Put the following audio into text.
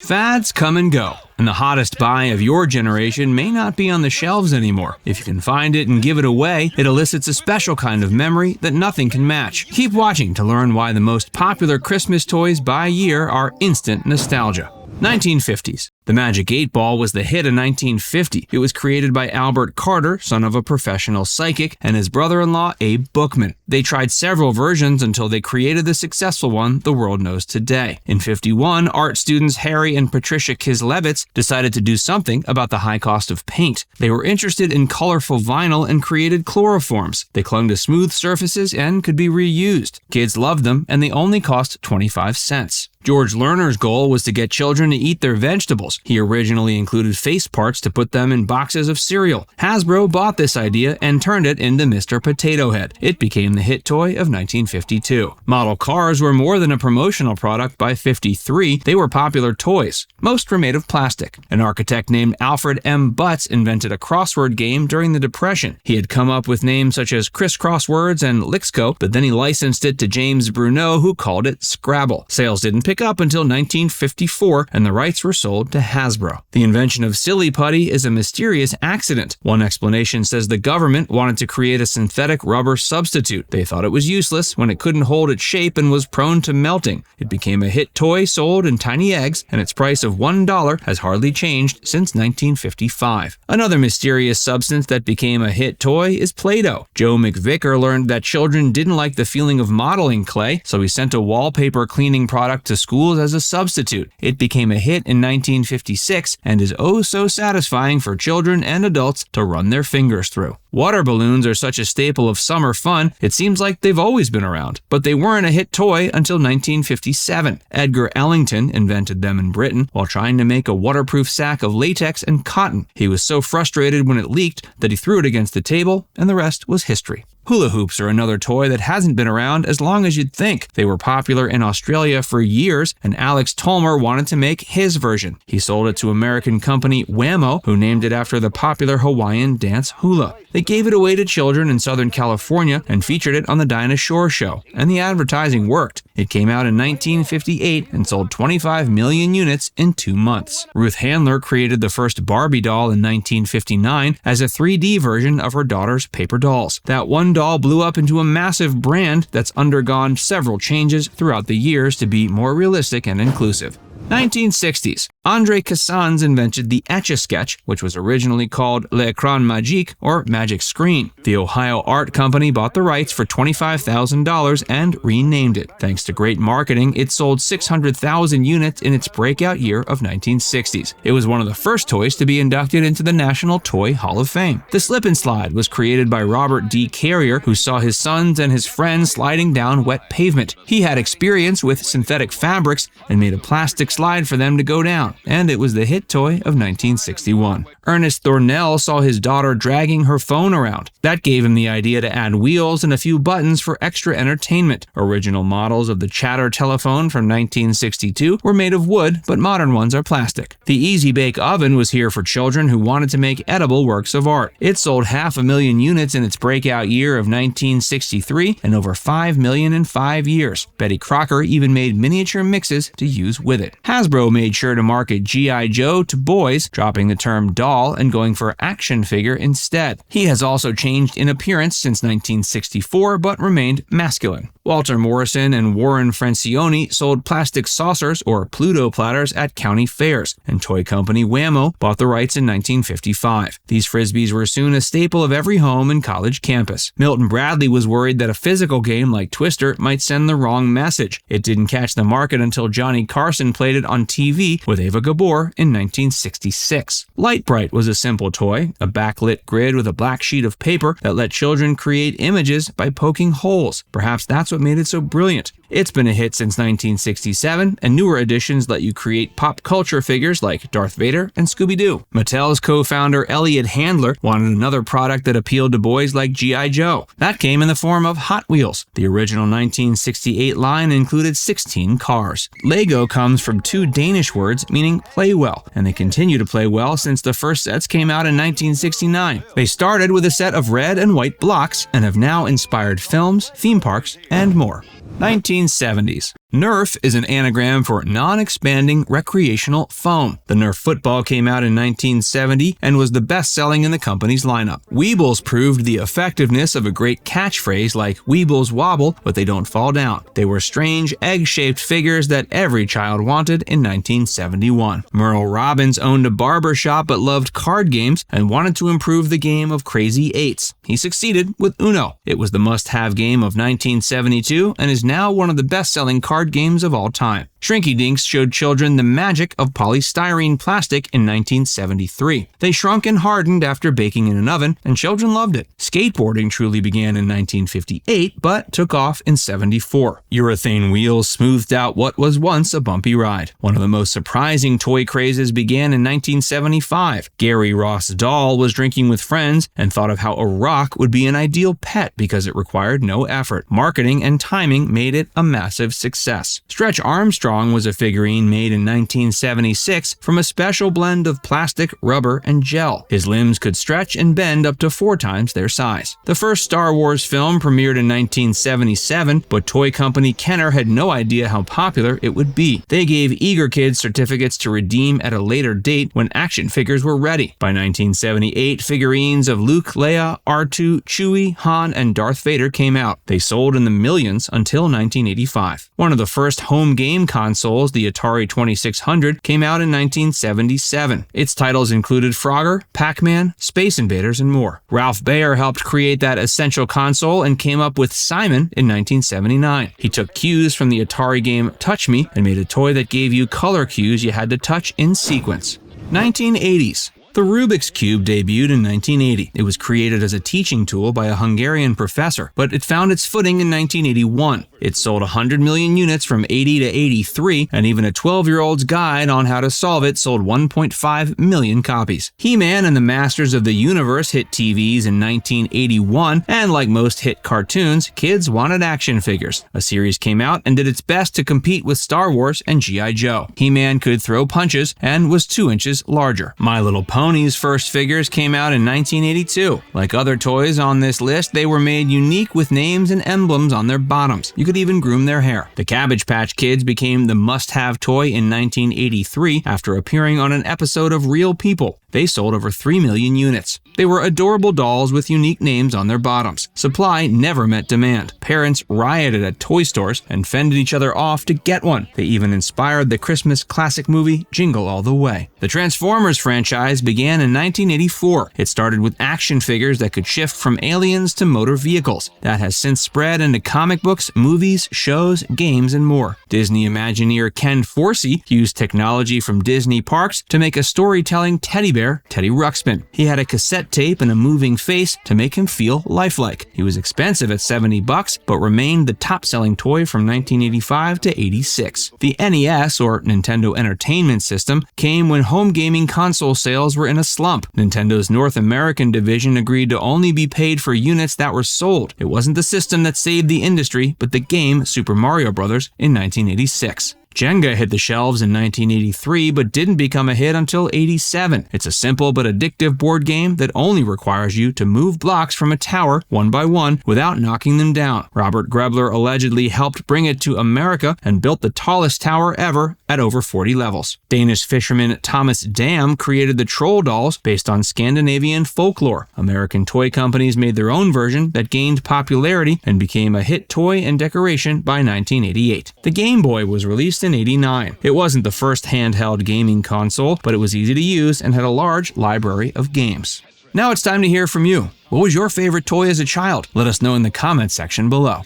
Fads come and go, and the hottest buy of your generation may not be on the shelves anymore. If you can find it and give it away, it elicits a special kind of memory that nothing can match. Keep watching to learn why the most popular Christmas toys by year are instant nostalgia. 1950s. The Magic 8 Ball was the hit of 1950. It was created by Albert Carter, son of a professional psychic, and his brother-in-law Abe Bookman. They tried several versions until they created the successful one the world knows today. In 51, art students Harry and Patricia Kislevitz decided to do something about the high cost of paint. They were interested in colorful vinyl and created chloroforms. They clung to smooth surfaces and could be reused. Kids loved them, and they only cost 25 cents. George Lerner's goal was to get children to eat their vegetables. He originally included face parts to put them in boxes of cereal. Hasbro bought this idea and turned it into Mr. Potato Head. It became the hit toy of 1952. Model cars were more than a promotional product by 53. They were popular toys. Most were made of plastic. An architect named Alfred M. Butts invented a crossword game during the Depression. He had come up with names such as Crisscross Words and Lixco, but then he licensed it to James Bruno, who called it Scrabble. Sales didn't pick up until 1954, and the rights were sold to Hasbro. The invention of Silly Putty is a mysterious accident. One explanation says the government wanted to create a synthetic rubber substitute. They thought it was useless when it couldn't hold its shape and was prone to melting. It became a hit toy sold in tiny eggs, and its price of $1 has hardly changed since 1955. Another mysterious substance that became a hit toy is Play-Doh. Joe McVicker learned that children didn't like the feeling of modeling clay, so he sent a wallpaper cleaning product to schools as a substitute. It became a hit in 1956 and is oh so satisfying for children and adults to run their fingers through. Water balloons are such a staple of summer fun, it seems like they've always been around, but they weren't a hit toy until 1957. Edgar Ellington invented them in Britain while trying to make a waterproof sack of latex and cotton. He was so frustrated when it leaked that he threw it against the table, and the rest was history. Hula hoops are another toy that hasn't been around as long as you'd think. They were popular in Australia for years, and Alex Tolmer wanted to make his version. He sold it to American company Wham-O, who named it after the popular Hawaiian dance hula. They gave it away to children in Southern California and featured it on the Dinah Shore show, and the advertising worked. It came out in 1958 and sold 25 million units in 2 months. Ruth Handler created the first Barbie doll in 1959 as a 3D version of her daughter's paper dolls. That one doll blew up into a massive brand that's undergone several changes throughout the years to be more realistic and inclusive. 1960s. André Cassans invented the Etch-a-Sketch, which was originally called L'Écran Magique, or Magic Screen. The Ohio Art Company bought the rights for $25,000 and renamed it. Thanks to great marketing, it sold 600,000 units in its breakout year of 1960s. It was one of the first toys to be inducted into the National Toy Hall of Fame. The Slip and Slide was created by Robert D. Carrier, who saw his sons and his friends sliding down wet pavement. He had experience with synthetic fabrics and made a plastic slide for them to go down, and it was the hit toy of 1961. Ernest Thornell saw his daughter dragging her phone around. That gave him the idea to add wheels and a few buttons for extra entertainment. Original models of the Chatter telephone from 1962 were made of wood, but modern ones are plastic. The Easy Bake Oven was here for children who wanted to make edible works of art. It sold 500,000 units in its breakout year of 1963 and over 5 million in 5 years. Betty Crocker even made miniature mixes to use with it. Hasbro made sure to market G.I. Joe to boys, dropping the term doll and going for action figure instead. He has also changed in appearance since 1964, but remained masculine. Walter Morrison and Warren Francione sold plastic saucers or Pluto platters at county fairs, and toy company Wham-O bought the rights in 1955. These frisbees were soon a staple of every home and college campus. Milton Bradley was worried that a physical game like Twister might send the wrong message. It didn't catch the market until Johnny Carson played it on TV with Ava Gabor in 1966. Lite-Brite was a simple toy, a backlit grid with a black sheet of paper that let children create images by poking holes. Perhaps that's what made it so brilliant. It's been a hit since 1967, and newer editions let you create pop culture figures like Darth Vader and Scooby-Doo. Mattel's co-founder Elliot Handler wanted another product that appealed to boys like G.I. Joe. That came in the form of Hot Wheels. The original 1968 line included 16 cars. Lego comes from 2 Danish words meaning play well, and they continue to play well since the first sets came out in 1969. They started with a set of red and white blocks and have now inspired films, theme parks, and more. 1970s. Nerf is an anagram for non-expanding recreational foam. The Nerf football came out in 1970 and was the best-selling in the company's lineup. Weebles proved the effectiveness of a great catchphrase like "Weebles wobble, but they don't fall down." They were strange, egg-shaped figures that every child wanted in 1971. Merle Robbins owned a barber shop but loved card games and wanted to improve the game of Crazy Eights. He succeeded with Uno. It was the must-have game of 1972 and is now one of the best-selling card games of all time. Shrinky Dinks showed children the magic of polystyrene plastic in 1973. They shrunk and hardened after baking in an oven, and children loved it. Skateboarding truly began in 1958, but took off in 74. Urethane wheels smoothed out what was once a bumpy ride. One of the most surprising toy crazes began in 1975. Gary Ross' doll was drinking with friends and thought of how a rock would be an ideal pet because it required no effort. Marketing and timing made it a massive success. Stretch Armstrong was a figurine made in 1976 from a special blend of plastic, rubber, and gel. His limbs could stretch and bend up to 4 times their size. The first Star Wars film premiered in 1977, but toy company Kenner had no idea how popular it would be. They gave eager kids certificates to redeem at a later date when action figures were ready. By 1978, figurines of Luke, Leia, R2, Chewie, Han, and Darth Vader came out. They sold in the millions until 1985. One of the first home game consoles, the Atari 2600, came out in 1977. Its titles included Frogger, Pac-Man, Space Invaders, and more. Ralph Baer helped create that essential console and came up with Simon in 1979. He took cues from the Atari game Touch Me and made a toy that gave you color cues you had to touch in sequence. 1980s. The Rubik's Cube debuted in 1980. It was created as a teaching tool by a Hungarian professor, but it found its footing in 1981. It sold 100 million units from 80 to 83, and even a 12-year-old's guide on how to solve it sold 1.5 million copies. He-Man and the Masters of the Universe hit TVs in 1981, and like most hit cartoons, kids wanted action figures. A series came out and did its best to compete with Star Wars and G.I. Joe. He-Man could throw punches and was 2 inches larger. My Little Pony's first figures came out in 1982. Like other toys on this list, they were made unique with names and emblems on their bottoms. You could even groom their hair. The Cabbage Patch Kids became the must-have toy in 1983 after appearing on an episode of Real People. They sold over 3 million units. They were adorable dolls with unique names on their bottoms. Supply never met demand. Parents rioted at toy stores and fended each other off to get one. They even inspired the Christmas classic movie Jingle All the Way. The Transformers franchise began in 1984. It started with action figures that could shift from aliens to motor vehicles. That has since spread into comic books, movies, shows, games, and more. Disney Imagineer Ken Forsey used technology from Disney parks to make a storytelling teddy bear, Teddy Ruxbin. He had a cassette tape and a moving face to make him feel lifelike. He was expensive at $70, but remained the top-selling toy from 1985 to 86. The NES, or Nintendo Entertainment System, came when home gaming console sales were in a slump. Nintendo's North American division agreed to only be paid for units that were sold. It wasn't the system that saved the industry, but the game Super Mario Bros. In 1986. Jenga hit the shelves in 1983 but didn't become a hit until 87. It's a simple but addictive board game that only requires you to move blocks from a tower one by one without knocking them down. Robert Grebler allegedly helped bring it to America and built the tallest tower ever at over 40 levels. Danish fisherman Thomas Dam created the troll dolls based on Scandinavian folklore. American toy companies made their own version that gained popularity and became a hit toy and decoration by 1988. The Game Boy was released in 89. It wasn't the first handheld gaming console, but it was easy to use and had a large library of games. Now it's time to hear from you. What was your favorite toy as a child? Let us know in the comments section below.